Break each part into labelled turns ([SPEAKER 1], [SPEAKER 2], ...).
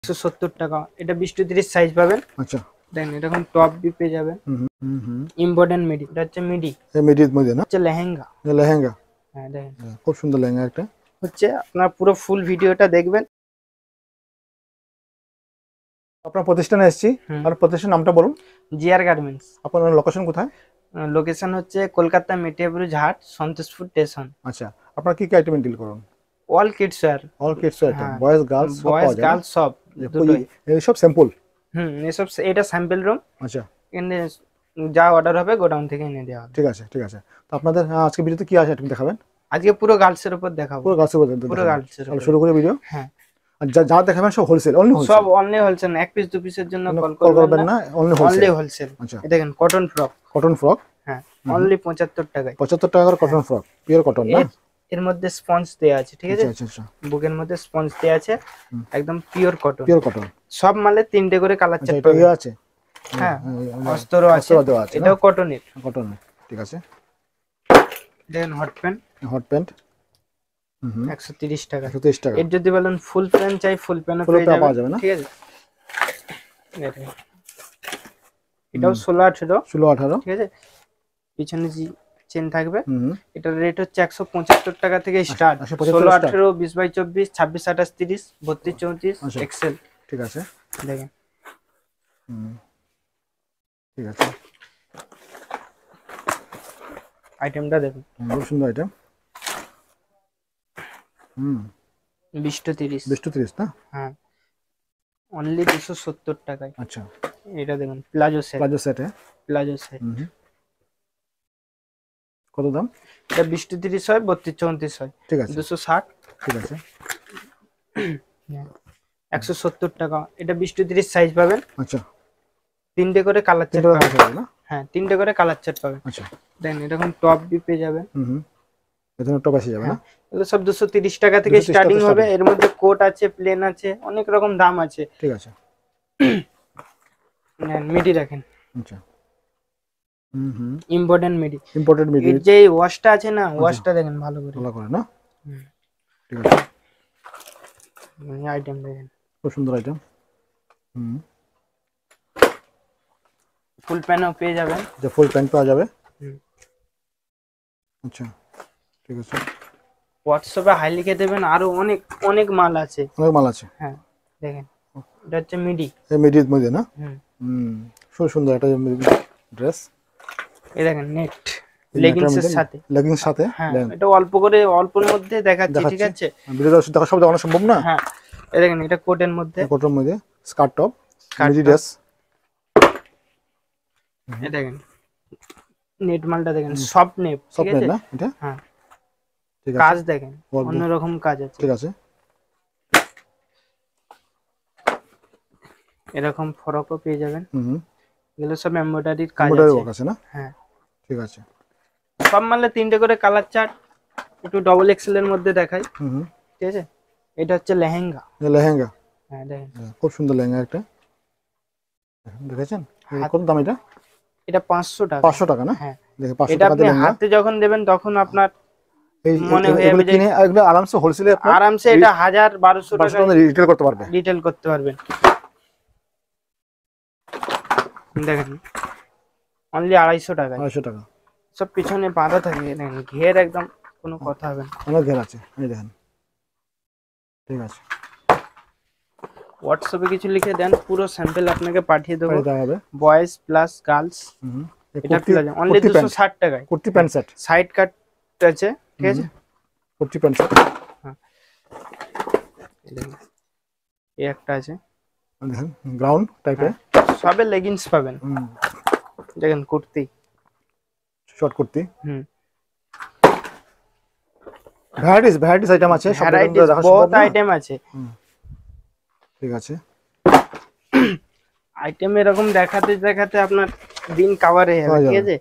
[SPEAKER 1] 170 টাকা। এটা 20 to 30 size পাবেন।
[SPEAKER 2] আচ্ছা
[SPEAKER 1] দেখেন এরকম টপ বি পেয়ে যাবেন। ইম্পর্টেন্ট মিডি, এটা হচ্ছে মিডি।
[SPEAKER 2] এই মিডির মধ্যে না,
[SPEAKER 1] হচ্ছে লেহেঙ্গা।
[SPEAKER 2] লেহেঙ্গা।
[SPEAKER 1] হ্যাঁ দেখেন
[SPEAKER 2] খুব সুন্দর লেহেঙ্গা একটা।
[SPEAKER 1] হচ্ছে আপনার পুরো ফুল ভিডিওটা দেখবেন।
[SPEAKER 2] আপনার প্রতিষ্ঠানে এসেছি, আর প্রতিষ্ঠানের নামটা বলুন।
[SPEAKER 1] GR garments.
[SPEAKER 2] আপনার লোকেশন কোথায়?
[SPEAKER 1] লোকেশন হচ্ছে কলকাতা মেটিয়াবুরুজ হাট, সন্তোষপুর স্টেশন।
[SPEAKER 2] আচ্ছা, আপনার কি কি আইটেম ডিল করুন?
[SPEAKER 1] All kids wear.
[SPEAKER 2] All kids item, boys girls সব পাওয়া যায়?
[SPEAKER 1] গার্লস সব দুটোই।
[SPEAKER 2] এই সব স্যাম্পল?
[SPEAKER 1] এসব এটা স্যাম্পল রুম।
[SPEAKER 2] আচ্ছা,
[SPEAKER 1] এখানে যা অর্ডার হবে গোডাউন থেকে এনে দেওয়া হবে।
[SPEAKER 2] ঠিক আছে ঠিক আছে। তো আপনাদের আজকে ভিডিওতে কি আছে আইটেম দেখাবেন?
[SPEAKER 1] আজকে পুরো গার্লসের উপর দেখাবো।
[SPEAKER 2] পুরো গার্লসের উপর?
[SPEAKER 1] পুরো গার্লসের উপর
[SPEAKER 2] শুরু করে ভিডিও।
[SPEAKER 1] হ্যাঁ,
[SPEAKER 2] আর যা দেখাবেন সব হোলসেল? Only wholesale?
[SPEAKER 1] সব অনলি হোলসেল, এক পিস দু পিসের জন্য কল
[SPEAKER 2] করবেন না, অনলি
[SPEAKER 1] হোলসেল।
[SPEAKER 2] আচ্ছা,
[SPEAKER 1] এই দেখেন কটন ফ্রক।
[SPEAKER 2] Cotton frock?
[SPEAKER 1] হ্যাঁ, অনলি 75 টাকায়।
[SPEAKER 2] 75 টাকার কটন ফ্রক, পিওর কটন না?
[SPEAKER 1] এর মধ্যে স্পঞ্জ দেয়া আছে, ঠিক আছে?
[SPEAKER 2] আচ্ছা আচ্ছা,
[SPEAKER 1] বুকের মধ্যে স্পঞ্জ দেয়া আছে, একদম পিওর কটন।
[SPEAKER 2] Pure cotton.
[SPEAKER 1] সব মালে 3টে করে কালার চার্ট
[SPEAKER 2] পাবে। এটা আছে?
[SPEAKER 1] হ্যাঁ, অস্ত্র আছে। এটাও কটনের।
[SPEAKER 2] কটন, ঠিক আছে।
[SPEAKER 1] দেখেন হট প্যান্ট।
[SPEAKER 2] হট প্যান্ট
[SPEAKER 1] 130 টাকা।
[SPEAKER 2] 130 টাকা।
[SPEAKER 1] এর যদি বলেন ফুল প্যান্ট চাই, ফুল প্যান্টও
[SPEAKER 2] পাওয়া যাবে না?
[SPEAKER 1] ঠিক আছে। এটাও 16-18।
[SPEAKER 2] 16-18,
[SPEAKER 1] ঠিক আছে। পিছনে জি চেন থাকবে। এটার রেট হচ্ছে 175 টাকা থেকে স্টার্ট। 16-18, 20x24, 26-28, 30, 32-34 Excel.
[SPEAKER 2] ঠিক আছে,
[SPEAKER 1] দেখেন
[SPEAKER 2] ঠিক আছে।
[SPEAKER 1] আইটেমটা দেখুন,
[SPEAKER 2] খুব সুন্দর আইটেম।
[SPEAKER 1] 20 to 30।
[SPEAKER 2] 20 to 30 না?
[SPEAKER 1] হ্যাঁ, অনলি 270 টাকায়।
[SPEAKER 2] আচ্ছা,
[SPEAKER 1] এটা দেখুন প্লাজো সেট। প্লাজো সেট
[SPEAKER 2] কত দাম?
[SPEAKER 1] এটা 20 to 30 হয়, 32-34 হয়।
[SPEAKER 2] ঠিক আছে,
[SPEAKER 1] 260।
[SPEAKER 2] ঠিক আছে।
[SPEAKER 1] 170 টাকা। এটা 20 to 30 সাইজ পাবেন।
[SPEAKER 2] আচ্ছা,
[SPEAKER 1] 3টে করে কালার চার্ট পাবেন না? হ্যাঁ, 3টে করে কালার চার্ট পাবেন।
[SPEAKER 2] আচ্ছা,
[SPEAKER 1] দেখেন এরকম টপ বি পেয়ে যাবেন।
[SPEAKER 2] এখানে টপ আসে যাবে না?
[SPEAKER 1] এগুলো সব 230 টাকা থেকে স্টার্টিং হবে। এর মধ্যে কোট আছে, প্লেন আছে, অনেক রকম দাম আছে।
[SPEAKER 2] ঠিক আছে।
[SPEAKER 1] মিডি দেখেন।
[SPEAKER 2] আচ্ছা,
[SPEAKER 1] ইম্পর্টেন্ট মিডি। এর যে ওয়াশটা আছে না, ওয়াশটা দেখেন ভালো করে
[SPEAKER 2] না? ঠিক আছে।
[SPEAKER 1] আইটেম দেখেন,
[SPEAKER 2] খুব সুন্দর আইটেম।
[SPEAKER 1] ফুল প্যান্টও পেয়ে যাবেন।
[SPEAKER 2] যে ফুল প্যান্ট পাওয়া যাবে। আচ্ছা, ঠিক আছে।
[SPEAKER 1] হোয়াটসঅ্যাপে হাই লিখে দেবেন, আরো অনেক অনেক মাল আছে। হ্যাঁ দেখেন, এটা হচ্ছে মিডি।
[SPEAKER 2] এই মিডির মধ্যে না? খুব সুন্দর একটা ড্রেস।
[SPEAKER 1] এই দেখেন নেট লেগিংসের সাথে। হ্যাঁ, এটা অল্পর মধ্যে দেখাচ্ছি, ঠিক আছে?
[SPEAKER 2] ভিডিওটা দেখা সব দেখানো সম্ভব না।
[SPEAKER 1] হ্যাঁ, এই দেখেন এটা কোটের মধ্যে
[SPEAKER 2] স্কার্ট টপ, মিডি ড্রেস।
[SPEAKER 1] এই দেখেন নেট মালটা দেখেন, সফট নেট, ঠিক আছে
[SPEAKER 2] না এটা?
[SPEAKER 1] হ্যাঁ,
[SPEAKER 2] ঠিক আছে।
[SPEAKER 1] কাজ দেখেন অন্যরকম কাজ আছে।
[SPEAKER 2] ঠিক আছে।
[SPEAKER 1] এরকম ফরকও পেয়ে যাবেন। এগুলো সব এমব্রয়ডারির কাজ আছে
[SPEAKER 2] না?
[SPEAKER 1] হ্যাঁ,
[SPEAKER 2] ঠিক আছে।
[SPEAKER 1] সব মালে 3টে করে কালার চার্ট। একটু ডবল এক্সেল এর মধ্যে দেখাই, ঠিক আছে? এটা হচ্ছে লেহেঙ্গা। হ্যাঁ দেখেন,
[SPEAKER 2] খুব সুন্দর লেহেঙ্গা একটা। দেখেছেন কত দাম এটা?
[SPEAKER 1] এটা 500 টাকা।
[SPEAKER 2] 500 টাকা না?
[SPEAKER 1] হ্যাঁ,
[SPEAKER 2] 500
[SPEAKER 1] এটা
[SPEAKER 2] টাকা
[SPEAKER 1] আপনি
[SPEAKER 2] দিয়ে
[SPEAKER 1] হাতে যখন দেবেন তখন আপনার মনে হয়ে যাবে যে
[SPEAKER 2] কিনে একদম আরামসে হোলসেলে আপনি
[SPEAKER 1] আরামসে এটা 1000-1200 টাকা
[SPEAKER 2] রিটেল করতে পারবেন।
[SPEAKER 1] দেখেন অনলি 250 টাকা।
[SPEAKER 2] 250 টাকা।
[SPEAKER 1] সব পিছনে বাঁধা থাকে, দেখেন ঘের একদম কোনো কথা হবে না।
[SPEAKER 2] অনেক ঘের আছে, এই দেখেন। ঠিক আছে,
[SPEAKER 1] হোয়াটসঅ্যাপে কিছু লিখে দেন, পুরো স্যাম্পল আপনাকে পাঠিয়ে দেবো। Boys plus girls. এটা প্লাজো অনলি 260 টাকায়।
[SPEAKER 2] কুর্তি প্যান্ট সেট,
[SPEAKER 1] সাইড কাট আছে, ঠিক আছে?
[SPEAKER 2] Kurti pant set.
[SPEAKER 1] হ্যাঁ, এই একটা আছে
[SPEAKER 2] দেখেন গ্রাউন্ড টাইপের।
[SPEAKER 1] সবে লেগিংস পাবেন। দেখেন kurti,
[SPEAKER 2] short kurti. Varieties item আছে, সব
[SPEAKER 1] বহুত আইটেম আছে।
[SPEAKER 2] ঠিক আছে।
[SPEAKER 1] আইটেম এরকম দেখাতে দেখাতে আপনার দিন কভার হয়ে যাবে, ঠিক আছে?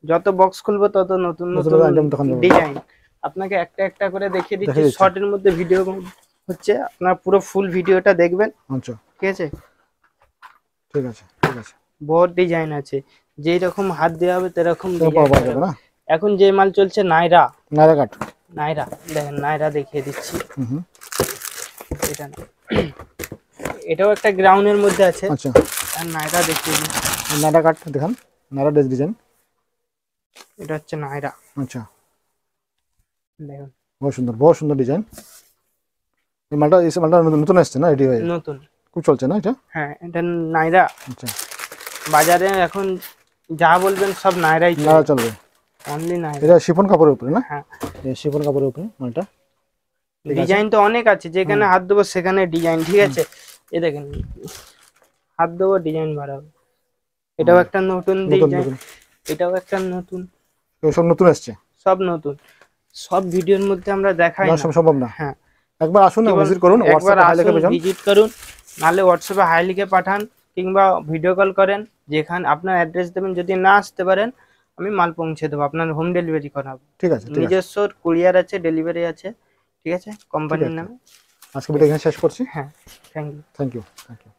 [SPEAKER 1] যত বক্স খুলবো তত নতুন ডিজাইন আপনাকে একটা একটা করে দেখিয়ে দিচ্ছি। শর্টের মধ্যে ভিডিও হচ্ছে, আপনার পুরো ফুল ভিডিওটা দেখবেন।
[SPEAKER 2] আচ্ছা,
[SPEAKER 1] ঠিক আছে,
[SPEAKER 2] ঠিক আছে, ঠিক আছে।
[SPEAKER 1] বহুত ডিজাইন আছে, যেই রকম হাত দেওয়া হবে সেরকম
[SPEAKER 2] পাওয়া যাবে না?
[SPEAKER 1] এখন যে মাল চলছে নাইরা
[SPEAKER 2] কাট।
[SPEAKER 1] দেখেন নাইরা দেখিয়ে দিচ্ছি। এটা না, এটাও একটা গ্রাউন্ডের মধ্যে আছে।
[SPEAKER 2] আচ্ছা,
[SPEAKER 1] আর নাইরা দেখিয়ে দিই।
[SPEAKER 2] নাইরা কাট দেখান, নাইরা ড্রেস ডিজাইন।
[SPEAKER 1] এটা হচ্ছে নাইরা,
[SPEAKER 2] আচ্ছা,
[SPEAKER 1] দেখুন
[SPEAKER 2] বহুত সুন্দর ডিজাইন। এই মালটা নতুন আসছে না, রেডি হয়ে
[SPEAKER 1] নতুন,
[SPEAKER 2] খুব চলছে না এটা?
[SPEAKER 1] হ্যাঁ এটা নাইরা।
[SPEAKER 2] আচ্ছা,
[SPEAKER 1] বাজারে এখন যা বলবেন সব নাইরাই
[SPEAKER 2] নাইরা চলবে,
[SPEAKER 1] অনলি নাইরা।
[SPEAKER 2] এটা শিফন কাপড়ের উপরে না?
[SPEAKER 1] হ্যাঁ,
[SPEAKER 2] এই শিফন কাপড়ের উপরে মালটা।
[SPEAKER 1] ডিজাইন তো অনেক আছে, যেখানে হাত দেবো সেখানে ডিজাইন, ঠিক আছে? এই দেখেন হাত দেবো ডিজাইন বাড়াবো। এটাও একটা নতুন ডিজাইন, এটাও একটা নতুন,
[SPEAKER 2] সব নতুন আসছে,
[SPEAKER 1] সব নতুন। সব ভিডিওর মধ্যে আমরা দেখাই না,
[SPEAKER 2] সব সম্ভব না।
[SPEAKER 1] হ্যাঁ
[SPEAKER 2] একবার আসুন, ভিজিট করুন,
[SPEAKER 1] একবার
[SPEAKER 2] হোয়াটসঅ্যাপে হাই লিখে
[SPEAKER 1] আসুন,
[SPEAKER 2] পাঠান,
[SPEAKER 1] ভিজিট করুন, নাহলে হোয়াটসঅ্যাপে হাই লিখে পাঠান কিংবা ভিডিও কল করেন। যেখানে আপনার অ্যাড্রেস দেবেন, যদি না আসতে পারেন আমি মাল পৌঁছে দেবো, আপনার হোম ডেলিভারি করাবো।
[SPEAKER 2] ঠিক আছে,
[SPEAKER 1] নিজস্ব কুরিয়ার আছে, ডেলিভারি আছে, ঠিক আছে, কোম্পানির নামে।
[SPEAKER 2] আজকে ভিডিও এখানে শেষ করছি।
[SPEAKER 1] হ্যাঁ, থ্যাংক ইউ।
[SPEAKER 2] Thank you.